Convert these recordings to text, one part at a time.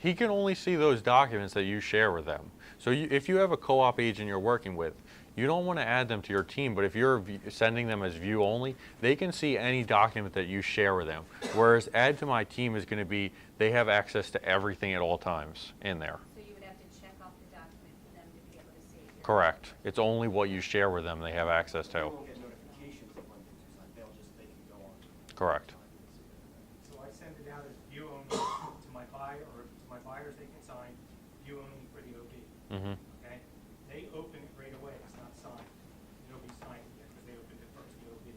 He can only see those documents that you share with them. So if you have a co-op agent you're working with, you don't want to add them to your team, but if you're sending them as view only, they can see any document that you share with them. Whereas add to my team is going to be, they have access to everything at all times in there. So you would have to check off the document for them to be able to see it. Correct. It's only what you share with them they have access They to. won't get notifications of when things are signed, they can go on. Correct. So I send it out as view only to my buyer, or to my buyers, they can sign, view only for the OB. Mm-hmm. Okay? They open it right away, it's not signed. Nobody signed it yet, because they opened it first, the OB.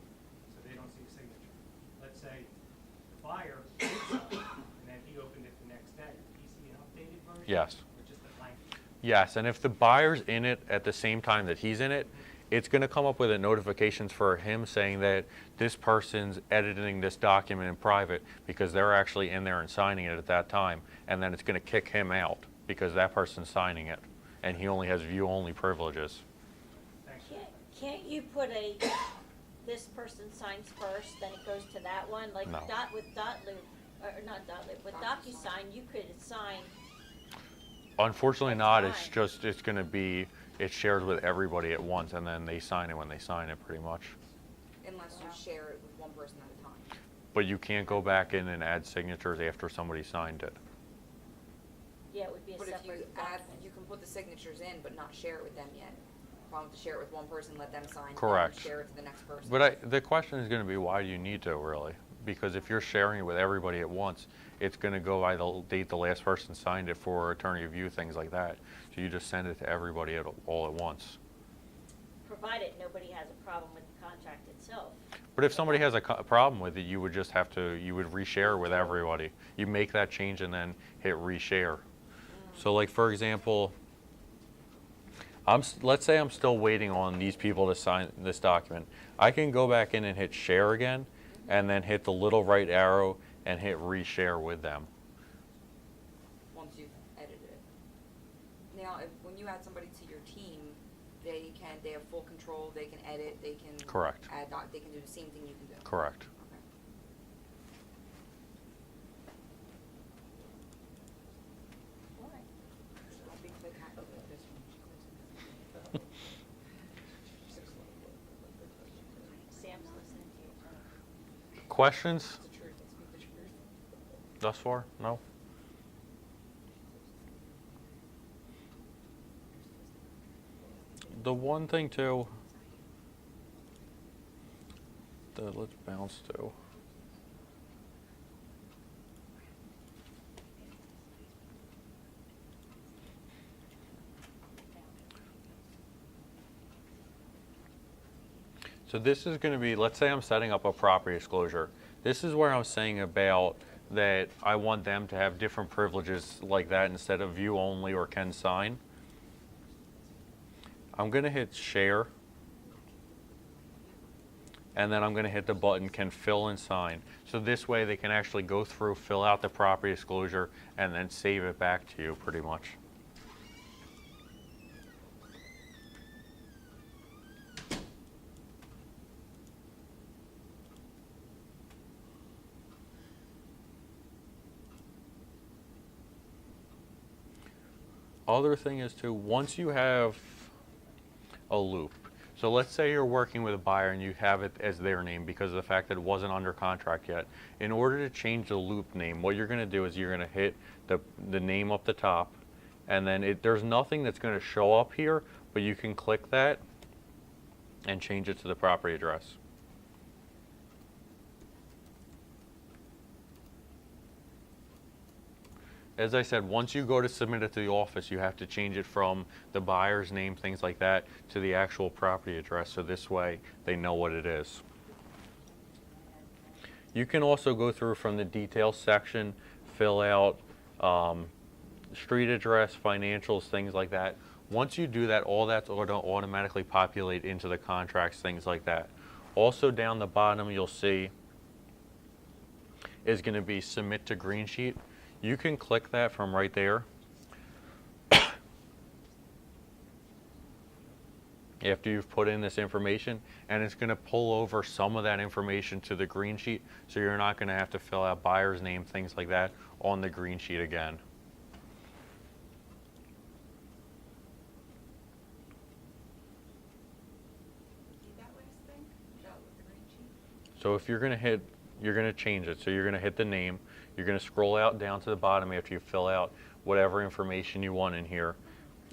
So they don't see a signature. Let's say the buyer did sign, and then he opened it the next day. Did he see an updated version? Yes. Or just a blank? Yes, and if the buyer's in it at the same time that he's in it, it's going to come up with a notifications for him saying that this person's editing this document in private because they're actually in there and signing it at that time, and then it's going to kick him out because that person's signing it, and he only has view-only privileges. Thanks. Can't you put this person signs first, then it goes to that one? Like No. with Dotloop, or not Dotloop, with DocuSign, you could sign. Unfortunately That's not, it's fine. just, it's going to be, it's shared with everybody at once, and then they sign it when they sign it, pretty much. Unless you share it with one person at a time. But you can't go back in and add signatures after somebody signed it. Yeah, it would be a But if you separate add, document. you can put the signatures in, but not share it with them yet. Problem to share it with one person, let them sign, then Correct. share it to the next person. But the question is going to be, why do you need to, really? Because if you're sharing it with everybody at once, it's going to go by the date the last person signed it for attorney review, things like that. So you just send it to everybody all at once. Provided nobody has a problem with the contract itself. But if somebody has a problem with it, you would just have to, you would reshare with everybody. You make that change and then hit reshare. So like, for example, let's say I'm still waiting on these people to sign this document. I can go back in and hit share again, and then hit the little right arrow and hit reshare with them. Once you've edited it. Now, when you add somebody to your team, they have full control, they can edit, they can. Correct. They can do the same thing you can do. Correct. Okay. I'll be quick happy with this one. Sam's listening to you. Questions It's the truth, I speak the truth. thus far? No? The one thing too, let's bounce to. So this is going to be, let's say I'm setting up a property disclosure. This is where I'm saying about that I want them to have different privileges like that instead of view only or can sign. I'm going to hit share, and then I'm going to hit the button can fill and sign. So this way they can actually go through, fill out the property disclosure, and then save it back to you pretty much. Other thing is too, once you have a loop, so let's say you're working with a buyer and you have it as their name because of the fact that it wasn't under contract yet. In order to change the loop name, what you're going to do is you're going to hit the name up the top, and then there's nothing that's going to show up here, but you can click that and change it to the property address. As I said, once you go to submit it to the office, you have to change it from the buyer's name, things like that, to the actual property address, so this way they know what it is. You can also go through from the details section, fill out street address, financials, things like that. Once you do that, all that's going to automatically populate into the contracts, things like that. Also down the bottom, you'll see is going to be submit to green sheet. You can click that from right there. After you've put in this information, and it's going to pull over some of that information to the green sheet, so you're not going to have to fill out buyer's name, things like that, on the green sheet again. So if you're gonna change it. So you're gonna hit the name. You're gonna scroll out down to the bottom after you fill out whatever information you want in here,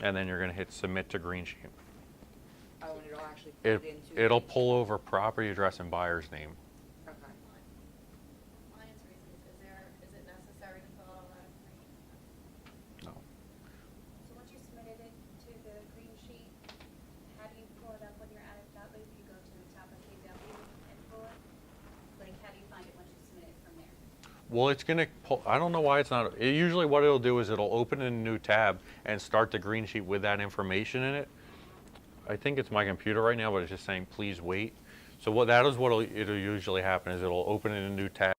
and then you're gonna hit submit to Green Sheet. Oh, and it'll actually put it into. It'll pull over property address and buyer's name. Okay. My answer is it necessary to fill out all that information? No. So once you submitted it to the green sheet, how do you pull it up when you're at it that loop? You go to the top of KW and pull it? Like, how do you find it once you submit it from there? Well, it's gonna pull, I don't know why it's not, usually what it'll do is it'll open a new tab and start the Green Sheet with that information in it. I think it's my computer right now, but it's just saying, please wait. So what that is, it'll usually happen is it'll open in a new tab.